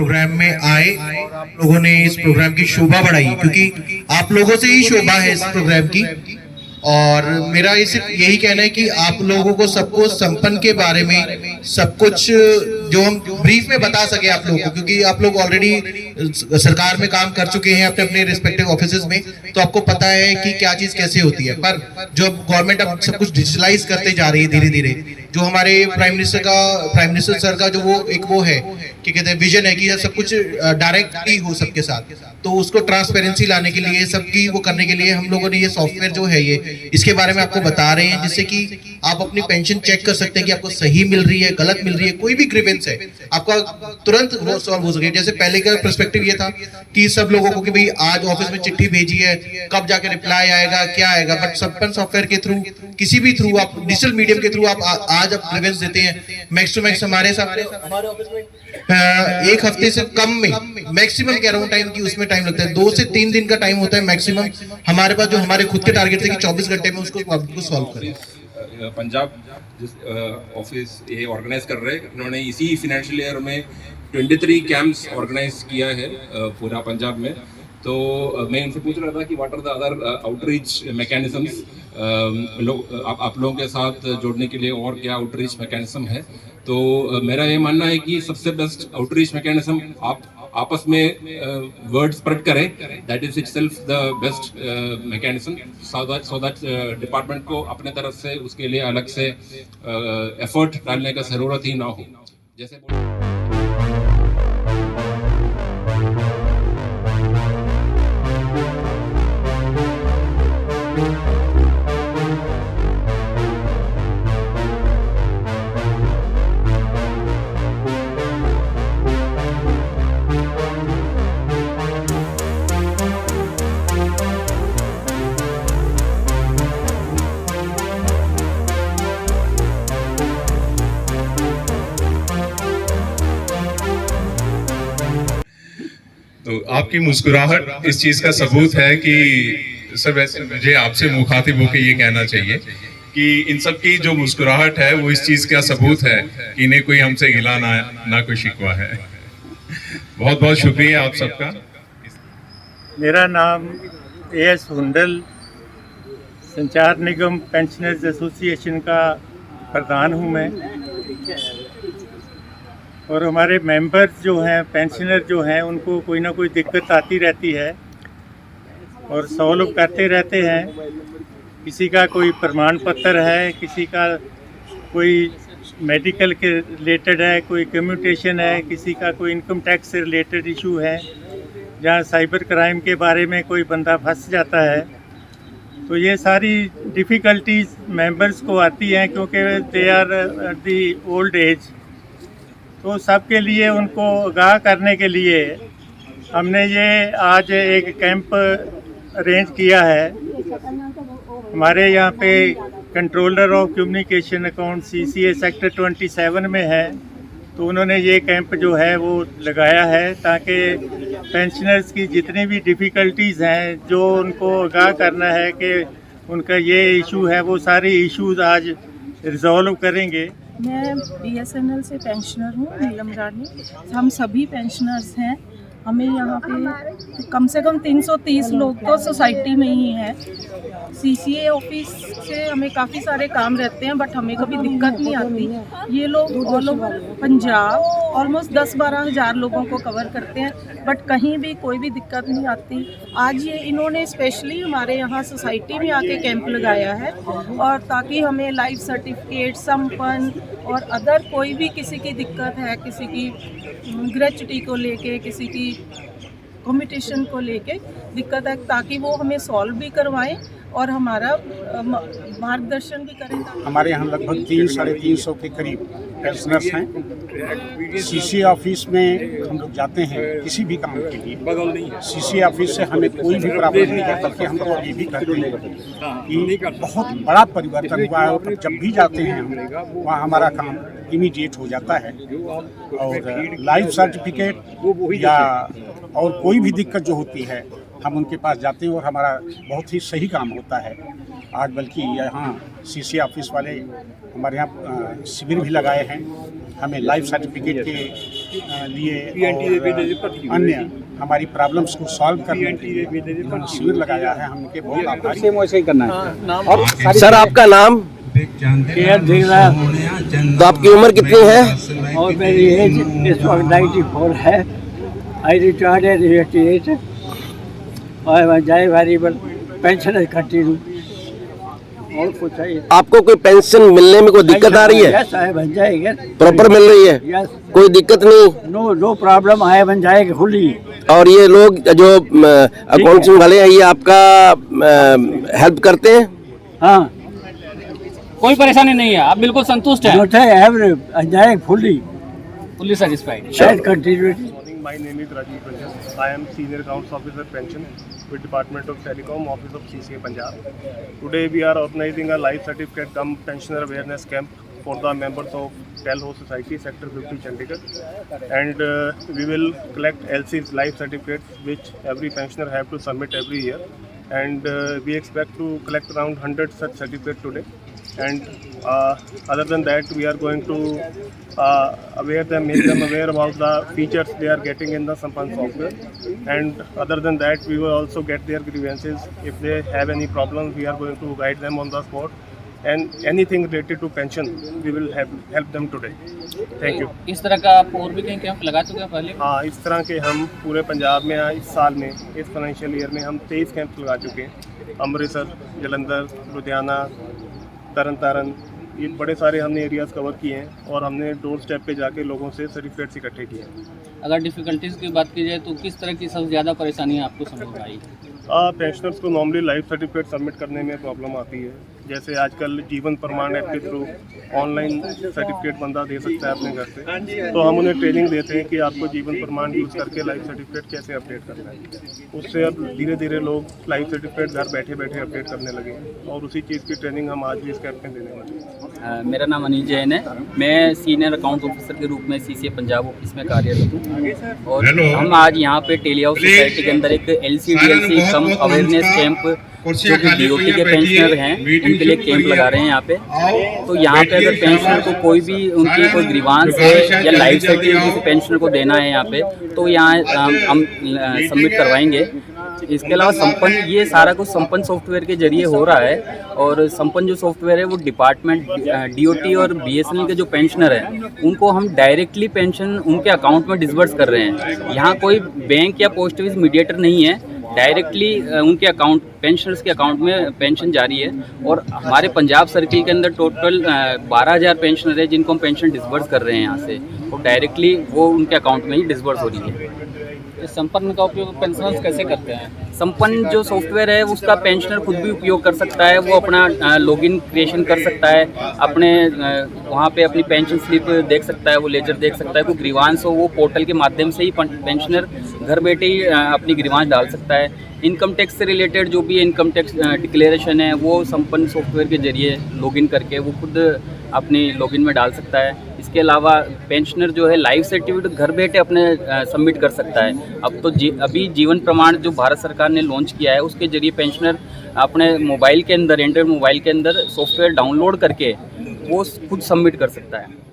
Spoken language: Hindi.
प्रोग्राम में आए और आप लोगों ने इस प्रोग्राम की शोभा बढ़ाई, क्योंकि आप लोगों से ही शोभा है इस प्रोग्राम की। और मेरा इस यही कहना है कि आप लोगों को सबको संपन्न के बारे में सब कुछ जो हम ब्रीफ में बता सके आप लोगों को, क्योंकि आप लोग ऑलरेडी सरकार में काम कर चुके हैं अपने अपने रिस्पेक्टिव ऑफिसेज में, तो आपको पता है कि क्या चीज कैसे होती है। पर जो गवर्नमेंट अब सब कुछ डिजिटलाइज करते जा रही है धीरे धीरे, जो हमारे प्राइम मिनिस्टर सर का जो वो है कि कहते हैं विजन है कि सब कुछ डायरेक्टली हो सबके साथ, तो उसको ट्रांसपेरेंसी लाने के लिए सबकी वो करने के लिए हम लोगों ने ये सॉफ्टवेयर जो है ये इसके बारे में आपको बता रहे हैं, जिससे कि आप अपनी पेंशन चेक कर सकते हैं कि आपको सही मिल रही है, गलत मिल रही है, कोई भी ग्रीवेंस है आपका तुरंत वो सॉल्व हो सके। जैसे पहले का पर्सपेक्टिव ये था कि सब लोगों को कि भाई आज ऑफिस में चिट्ठी भेजी है, कब जाके रिप्लाई आएगा, क्या आएगा, बट संपन्न सॉफ्टवेयर के थ्रू, किसी भी थ्रू, आप डिजिटल मीडियम के थ्रू आप आज आप ग्रीवेंस देते हैं। मैक्स टू मैक्स हमारे ऑफिस में एक हफ्ते से कम में मैक्सिमम कह रहा हूँ टाइम की उसमें टाइम लगता है, 2 से 3 दिन का टाइम होता है मैक्सिमम हमारे पास, जो हमारे खुद के टारगेट थे कि 24 घंटे में उसको सॉल्व करें। पंजाब जिस ऑफिस ये ऑर्गेनाइज कर रहे हैं, उन्होंने इसी फाइनेंशियल ईयर में 23 कैंप्स ऑर्गेनाइज किया है पूरा पंजाब में। तो मैं इनसे पूछ रहा था कि what are the other outreach mechanisms, आप लोगों के साथ जोड़ने के लिए और क्या आउटरीच मैकेनिज्म है। तो मेरा ये मानना है कि सबसे बेस्ट आउटरीच मैकेनिज्म आप आपस में वर्ड स्प्रेड करें, that is itself the best mechanism, so that department को अपने तरफ से उसके लिए अलग से एफर्ट डालने का ज़रूरत ही ना हो। जैसे तो आपकी मुस्कुराहट इस चीज का सबूत है कि सर, वैसे मुझे आपसे मुखातिब होकर ये कहना चाहिए कि इन सब की जो मुस्कुराहट है वो इस चीज का सबूत है कि इन्हें कोई हमसे गिला ना कोई शिकवा है। बहुत बहुत शुक्रिया आप सबका। मेरा नाम एएस हुंडल, संचार निगम पेंशनर्स एसोसिएशन का प्रधान हूँ मैं, और हमारे मेंबर्स जो हैं, पेंशनर जो हैं, उनको कोई ना कोई दिक्कत आती रहती है और सॉल्व करते रहते हैं। किसी का कोई प्रमाण पत्र है, किसी का कोई मेडिकल के रिलेटेड है, कोई कम्यूटेशन है, किसी का कोई इनकम टैक्स से रिलेटेड इशू है, जहाँ साइबर क्राइम के बारे में कोई बंदा फंस जाता है। तो ये सारी डिफ़िकल्टीज मेंबर्स को आती हैं क्योंकि they are at the old age. तो सबके लिए उनको आगाह करने के लिए हमने ये आज एक कैंप अरेंज किया है। हमारे यहाँ पे controller of communication account CCA sector 27 में है, तो उन्होंने ये कैंप जो है वो लगाया है ताकि पेंशनर्स की जितनी भी डिफ़िकल्टीज़ हैं, जो उनको आगाह करना है कि उनका ये इशू है, वो सारे इश्यूज आज रिजॉल्व करेंगे। मैं BSNL से पेंशनर हूँ, नीलम रानी। हम सभी पेंशनर्स हैं। हमें यहाँ पे कम से कम 330 लोग तो सोसाइटी में ही हैं। CCA ऑफिस से हमें काफ़ी सारे काम रहते हैं, बट हमें कभी दिक्कत नहीं आती। ये लोग ऑल ओवर पंजाब ऑलमोस्ट 10-12 हज़ार लोगों को कवर करते हैं, बट कहीं भी कोई भी दिक्कत नहीं आती। आज ये इन्होंने स्पेशली हमारे यहाँ सोसाइटी में आके कैंप लगाया है, और ताकि हमें लाइफ सर्टिफिकेट, संपन्न और अदर कोई भी किसी की दिक्कत है, किसी की ग्रेचुटी को लेके, किसी की कम्यूटेशन को लेके दिक्कत है, ताकि वो हमें सॉल्व भी करवाएं और हमारा मार्गदर्शन भी करें। हमारे यहाँ लगभग 300-350 के करीब पेंशनर्स हैं। CCA ऑफिस में हम लोग जाते हैं किसी भी काम के लिए। CCA ऑफिस से हमें कोई भी प्रॉब्लम नहीं है, बल्कि हम लोग ये भी कहते हैं कि बहुत बड़ा परिवर्तन हुआ है, और जब भी जाते हैं हम वहाँ हमारा काम इमीडिएट हो जाता है। और लाइफ सर्टिफिकेट या और कोई भी दिक्कत जो होती है, हम उनके पास जाते हैं और हमारा बहुत ही सही काम होता है। आज बल्कि यहाँ CCA ऑफिस वाले हमारे यहाँ शिविर भी लगाए हैं। हमें लाइफ सर्टिफिकेट के लिए और अन्य हमारी प्रॉब्लम्स को सॉल्व करने के लिए इन्होंने शिविर लगाया है। हम इनके बहुत आभारी हैं। वैसे ही करना है। और सर आपका नाम? तो आपकी उम्र कितनी है? और मेरी एज इस वक्त 94 है। आई रिटायर्ड एट 88 और जाए वेरिएबल पेंशन कंटिन्यू। और कुछ चाहिए आपको कोई पेंशन मिलने में कोई दिक्कत आ रही है? यस आए बन जाएगा। प्रॉपर मिल रही है? यस, कोई दिक्कत नहीं? नो प्रॉब्लम, आए बन जाएगा खुली। और ये लोग जो अकाउंटिंग वाले हैं ये आपका हेल्प करते हैं? हाँ, कोई परेशानी नहीं है, आप बिल्कुल संतुष्ट हैं? जाएगा फुल्ली सेटिस्फाइड। शायद continuity. My name is Rajiv Ranjan. I am Senior Accounts Officer Pension with Department of Telecom, Office of CCA Punjab. Today we are organizing a life certificate cum pensioner awareness camp for the members of Telho Society Sector 50 Chandigarh, and we will collect LC's life certificates which every pensioner have to submit every year, and we expect to collect around 100 such certificates today. And other than that, we are going to make them aware about the features they are getting in the Sampann software. And other than that, we will also get their grievances. If they have any problems, we are going to guide them on the spot. And anything related to pension, we will help them today. Thank you. इस तरह का आप और भी कहीं कैंप लगा चुके हैं पहले? हाँ, इस तरह के हम पूरे पंजाब में इस साल में, इस फाइनेंशियल ईयर में हम 23 कैंप लगा चुके हैं। अमृतसर, जलंधर, लुधियाना, तरन तारण, ये बड़े सारे हमने एरियाज़ कवर किए हैं और हमने डोर स्टेप पे जाके लोगों से सर्टिफिकेट्स इकट्ठे किए हैं। अगर डिफ़िकल्टीज़ की बात की जाए तो किस तरह की सबसे ज़्यादा परेशानी आपको समझ में आई? पेंशनर्स को नॉर्मली लाइफ सर्टिफिकेट सबमिट करने में प्रॉब्लम आती है। जैसे आजकल जीवन प्रमाण ऐप के थ्रू ऑनलाइन सर्टिफिकेट बंदा दे सकता है अपने घर से, तो हम उन्हें ट्रेनिंग देते हैं कि आपको जीवन प्रमाण यूज़ करके लाइफ सर्टिफिकेट कैसे अपडेट करना है। उससे अब धीरे धीरे लोग लाइफ सर्टिफिकेट घर बैठे बैठे अपडेट करने लगे हैं और उसी चीज़ की ट्रेनिंग हम आज भी इस कैंप में देने वाले हैं। मेरा नाम अनिल जैन है। मैं सीनियर अकाउंट ऑफिसर के रूप में CCA पंजाब ऑफिस में कार्यरत हूँ और हम आज यहाँ पे टेलीहाउस सोसाइटी के अंदर एक LCDLC कम अवेयरनेस कैंप जो कि DOT के पेंशनर हैं उनके लिए कैंप लगा रहे हैं यहाँ पे। तो यहाँ पे अगर पेंशनर को कोई भी उनकी कोई ग्रीवांस है या लाइफ सर्टिफिकेट पेंशनर को देना है यहाँ पे तो यहाँ हम सबमिट करवाएंगे। इसके अलावा संपन्न, ये सारा कुछ संपन्न सॉफ्टवेयर के जरिए हो रहा है और संपन्न जो सॉफ्टवेयर है वो डिपार्टमेंट DOT और BSNL के जो पेंशनर हैं उनको हम डायरेक्टली पेंशन उनके अकाउंट में डिसबर्स कर रहे हैं। यहाँ कोई बैंक या पोस्ट ऑफिस मीडिएटर नहीं है, डायरेक्टली उनके अकाउंट पेंशनर्स के अकाउंट में पेंशन जारी है। और हमारे पंजाब सर्किल के अंदर टोटल 12,000 पेंशनर है जिनको हम पेंशन डिसबर्स कर रहे हैं यहाँ से, और डायरेक्टली वो उनके अकाउंट में ही डिसबर्स हो रही है। संपन्न का उपयोग पेंशनर्स कैसे करते हैं? संपन्न जो सॉफ्टवेयर है उसका पेंशनर खुद भी उपयोग कर सकता है। वो अपना लॉगिन क्रिएशन कर सकता है, अपने वहाँ पे अपनी पेंशन स्लिप देख सकता है, वो लेजर देख सकता है। कोई ग्रीवांस हो वो पोर्टल के माध्यम से ही पेंशनर घर बैठे ही अपनी ग्रीवांस डाल सकता है। इनकम टैक्स से रिलेटेड जो भी इनकम टैक्स डिक्लेरेशन है वो संपन्न सॉफ्टवेयर के जरिए लॉगिन करके वो खुद अपनी लॉगिन में डाल सकता है। इसके अलावा पेंशनर जो है लाइफ सर्टिफिकेट घर बैठे अपने सबमिट कर सकता है। अब तो अभी जीवन प्रमाण जो भारत सरकार ने लॉन्च किया है उसके जरिए पेंशनर अपने मोबाइल के अंदर, एंड्रॉइड मोबाइल के अंदर सॉफ्टवेयर डाउनलोड करके वो खुद सबमिट कर सकता है।